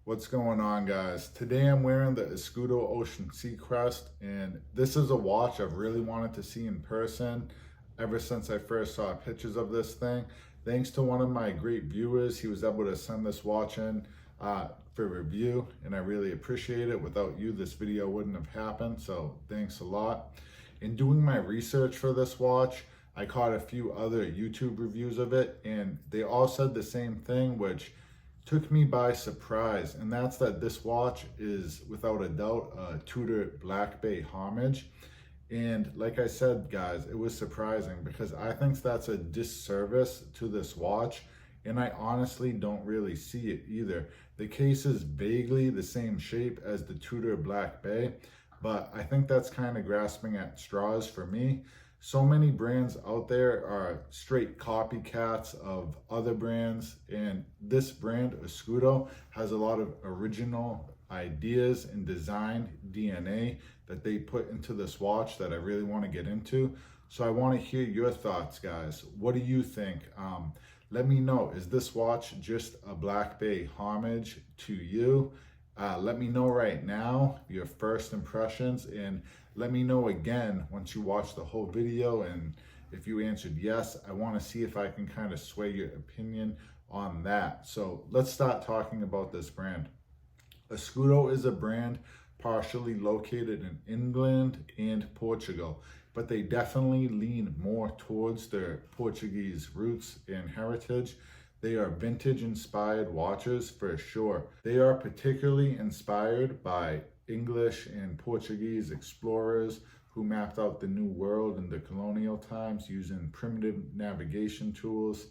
What's going on, guys? Today I'm wearing the Escudo Seacrest, and this is a watch I've really wanted to see in person ever since I first saw pictures of this thing. Thanks to one of my great viewers, he was able to send this watch in for review, and I really appreciate it. Without you, this video wouldn't have happened, so thanks a lot. In doing my research for this watch, I caught a few other YouTube reviews of it, and they all said the same thing, which took me by surprise, and that's that this watch is without a doubt a Tudor Black Bay Homage. And like I said, guys, it was surprising because I think that's a disservice to this watch, and I honestly don't really see it either. The case is vaguely the same shape as the Tudor Black Bay, but I think that's kind of grasping at straws for me. So many brands out there are straight copycats of other brands, and this brand, Escudo, has a lot of original ideas and design DNA that they put into this watch that I really want to get into. So I want to hear your thoughts, guys. What do you think? Let me know, is this watch just a Black Bay homage to you? Let me know right now your first impressions, and let me know again once you watch the whole video, and if you answered yes, I want to see if I can kind of sway your opinion on that. So let's start talking about this brand. Escudo is a brand partially located in England and Portugal, but they definitely lean more towards their Portuguese roots and heritage. They are vintage inspired watches for sure. They are particularly inspired by English and Portuguese explorers who mapped out the New World in the colonial times using primitive navigation tools.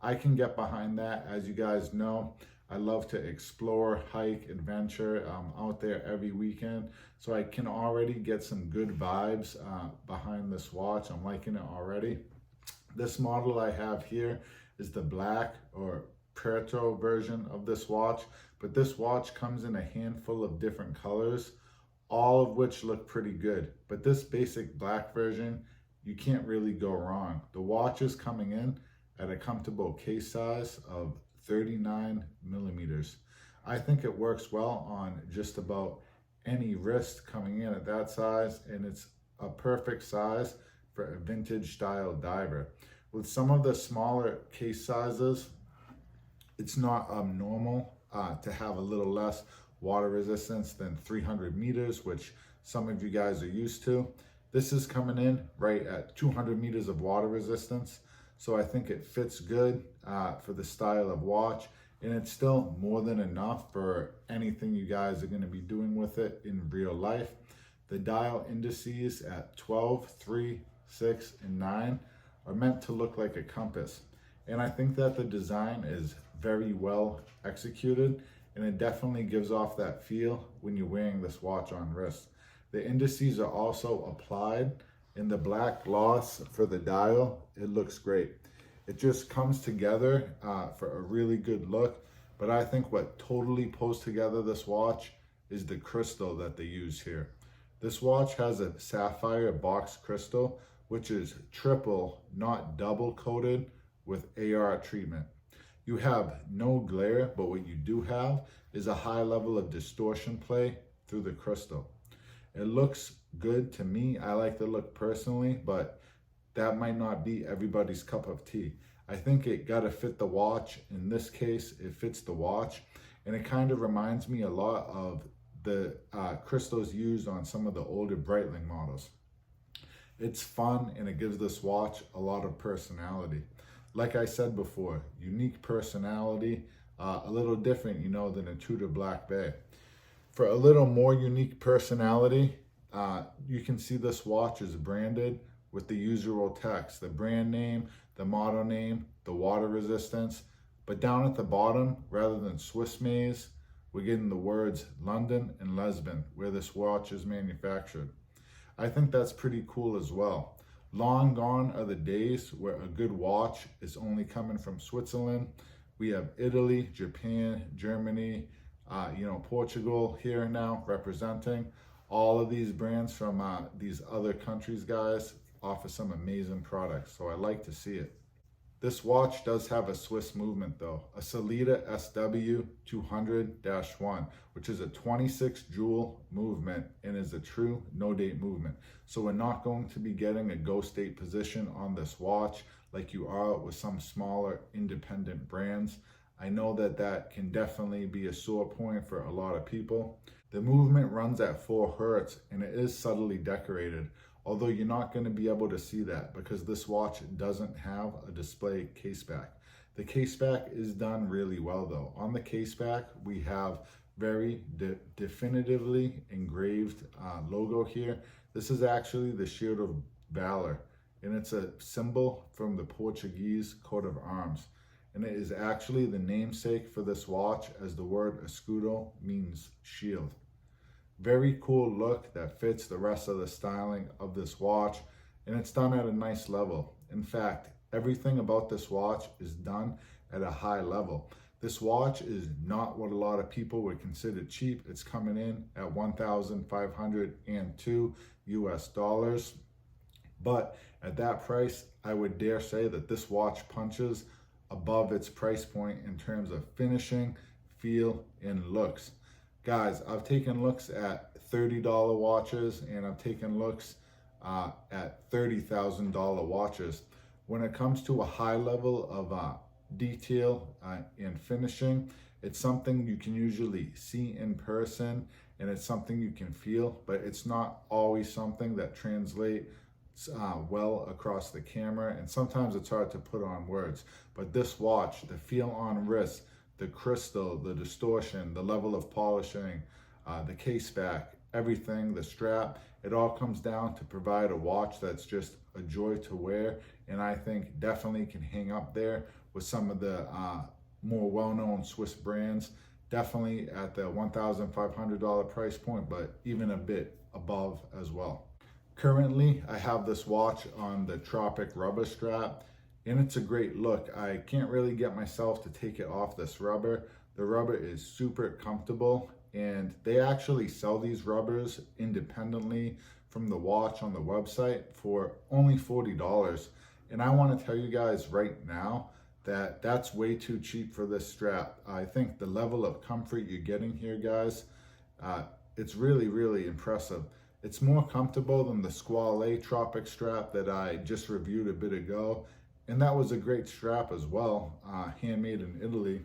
I can get behind that. As you guys know, I love to explore, hike, adventure. I'm out there every weekend, so I can already get some good vibes behind this watch. I'm liking it already. This model I have here is the black or Puerto version of this watch, but this watch comes in a handful of different colors, all of which look pretty good. But this basic black version, you can't really go wrong. The watch is coming in at a comfortable case size of 39 millimeters. I think it works well on just about any wrist coming in at that size, and it's a perfect size for a vintage style diver. With some of the smaller case sizes, it's not abnormal to have a little less water resistance than 300 meters, which some of you guys are used to. This is coming in right at 200 meters of water resistance, so I think it fits good for the style of watch, and it's still more than enough for anything you guys are going to be doing with it in real life. The dial indices at 12, 3, 6, and 9 are meant to look like a compass. And I think that the design is very well executed, and it definitely gives off that feel when you're wearing this watch on wrist. The indices are also applied in the black gloss for the dial. It looks great. It just comes together for a really good look, but I think what totally pulls together this watch is the crystal that they use here. This watch has a sapphire box crystal, which is triple, not double coated with AR treatment. You have no glare, but what you do have is a high level of distortion play through the crystal. It looks good to me. I like the look personally, but that might not be everybody's cup of tea. I think it gotta fit the watch. In this case, it fits the watch, and it kind of reminds me a lot of the crystals used on some of the older Breitling models. It's fun, and it gives this watch a lot of personality. Like I said before, unique personality, a little different, than a Tudor Black Bay. For a little more unique personality, you can see this watch is branded with the usual text, the brand name, the model name, the water resistance. But down at the bottom, rather than Swiss maize, we're getting the words London and Lisbon, where this watch is manufactured. I think that's pretty cool as well. Long gone are the days where a good watch is only coming from Switzerland. We have Italy, Japan, Germany, Portugal here now representing. All of these brands from these other countries, guys, offer some amazing products, so I like to see it. This watch does have a Swiss movement though, a Sellita SW 200-1, which is a 26 jewel movement and is a true no date movement. So we're not going to be getting a ghost date position on this watch like you are with some smaller independent brands. I know that that can definitely be a sore point for a lot of people. The movement runs at 4 Hertz and it is subtly decorated. Although you're not going to be able to see that because this watch doesn't have a display case back. The case back is done really well though. On the case back, we have very definitively engraved logo here. This is actually the shield of valor, and it's a symbol from the Portuguese coat of arms. And it is actually the namesake for this watch, as the word Escudo means shield. Very cool look that fits the rest of the styling of this watch, and it's done at a nice level. In fact, everything about this watch is done at a high level. This watch is not what a lot of people would consider cheap. It's coming in at $1,502 US. But at that price, I would dare say that this watch punches above its price point in terms of finishing, feel, and looks. Guys, I've taken looks at $30 watches and I've taken looks at $30,000 watches. When it comes to a high level of detail and finishing, it's something you can usually see in person and it's something you can feel, but it's not always something that translates well across the camera, and sometimes it's hard to put on words. But this watch, the feel on wrist, the crystal, the distortion, the level of polishing, the case back, everything, the strap, it all comes down to provide a watch that's just a joy to wear, and I think definitely can hang up there with some of the more well-known Swiss brands, definitely at the $1,500 price point, but even a bit above as well. Currently, I have this watch on the Tropic rubber strap, and it's a great look. I can't really get myself to take it off this rubber. The rubber is super comfortable, and they actually sell these rubbers independently from the watch on the website for only $40. And I want to tell you guys right now that that's way too cheap for this strap. I think the level of comfort you're getting here, guys, it's really, really impressive. It's more comfortable than the Squale Tropic strap that I just reviewed a bit ago. And that was a great strap as well, handmade in Italy.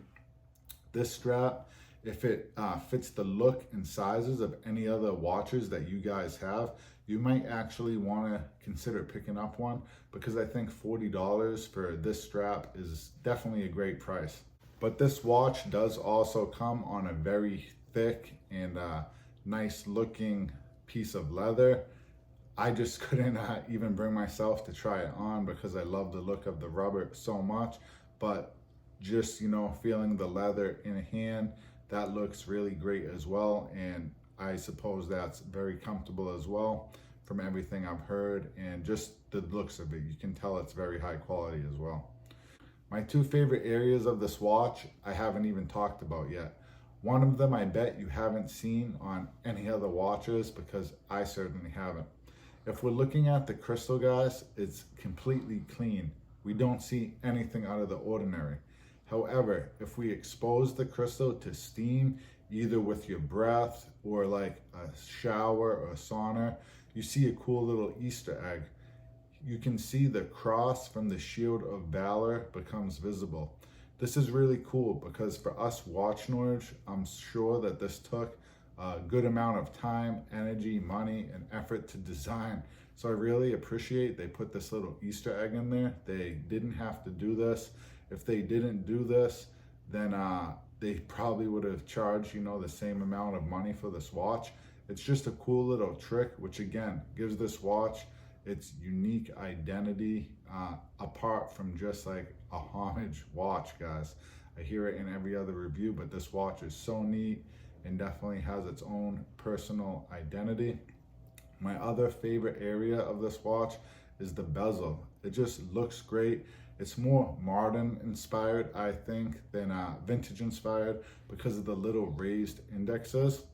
This strap, if it fits the look and sizes of any other watches that you guys have, you might actually want to consider picking up one, because I think $40 for this strap is definitely a great price. But this watch does also come on a very thick and nice looking piece of leather. I just couldn't even bring myself to try it on because I love the look of the rubber so much, but just, you know, feeling the leather in hand, that looks really great as well, and I suppose that's very comfortable as well from everything I've heard, and just the looks of it, you can tell it's very high quality as well. My two favorite areas of this watch I haven't even talked about yet. One of them I bet you haven't seen on any other watches, because I certainly haven't. If we're looking at the crystal, guys, it's completely clean. We don't see anything out of the ordinary. However, if we expose the crystal to steam, either with your breath or like a shower or a sauna, you see a cool little Easter egg. You can see the cross from the shield of valor becomes visible. This is really cool because for us watch nerds, I'm sure that this took a good amount of time, energy, money, and effort to design. So I really appreciate they put this little Easter egg in there. They didn't have to do this. If they didn't do this, then they probably would have charged, you know, the same amount of money for this watch. It's just a cool little trick, which again, gives this watch its unique identity apart from just like a homage watch, guys. I hear it in every other review, but this watch is so neat and definitely has its own personal identity. My other favorite area of this watch is the bezel. It just looks great. It's more modern inspired, I think, than vintage inspired because of the little raised indexes.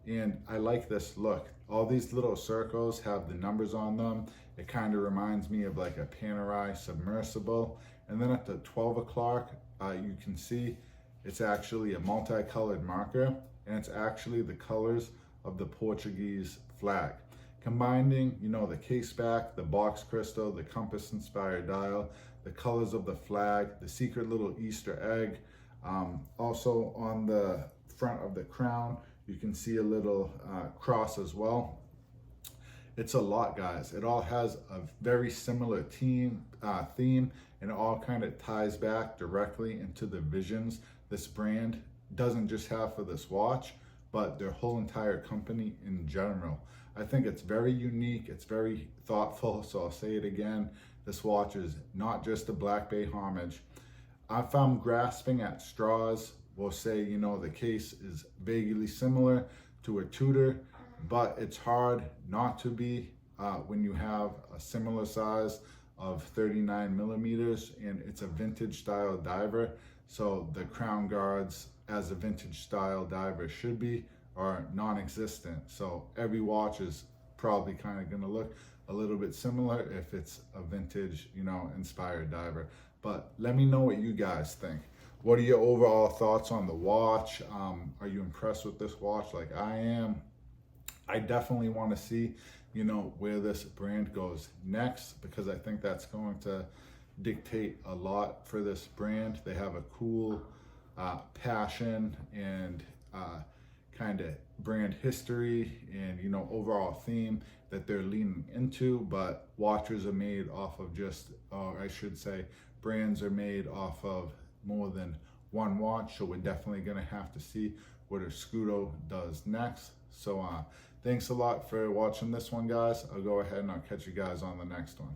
And I like this look. All these little circles have the numbers on them. It kind of reminds me of like a Panerai submersible. And then at the 12 o'clock, you can see it's actually a multicolored marker, and it's actually the colors of the Portuguese flag. Combining, you know, the case back, the box crystal, the compass inspired dial, the colors of the flag, the secret little Easter egg. Also on the front of the crown, you can see a little cross as well. It's a lot, guys. It all has a very similar theme, and it all kind of ties back directly into the visions this brand doesn't just have for this watch, but their whole entire company in general. I think it's very unique, it's very thoughtful, so I'll say it again. This watch is not just a Black Bay Homage. If I'm grasping at straws, we'll say, you know, the case is vaguely similar to a Tudor, but it's hard not to be when you have a similar size of 39 millimeters, and it's a vintage style diver. So the crown guards, as a vintage style diver should be, are non-existent. So every watch is probably kind of going to look a little bit similar if it's a vintage, you know, inspired diver. But let me know what you guys think. What are your overall thoughts on the watch? Are you impressed with this watch like I am? I definitely want to see, you know, where this brand goes next, because I think that's going to dictate a lot for this brand. They have a cool passion and kind of brand history and, you know, overall theme that they're leaning into, but watches are made off of just, or I should say, brands are made off of more than one watch. So we're definitely gonna have to see what Escudo does next. So thanks a lot for watching this one, guys. I'll go ahead and I'll catch you guys on the next one.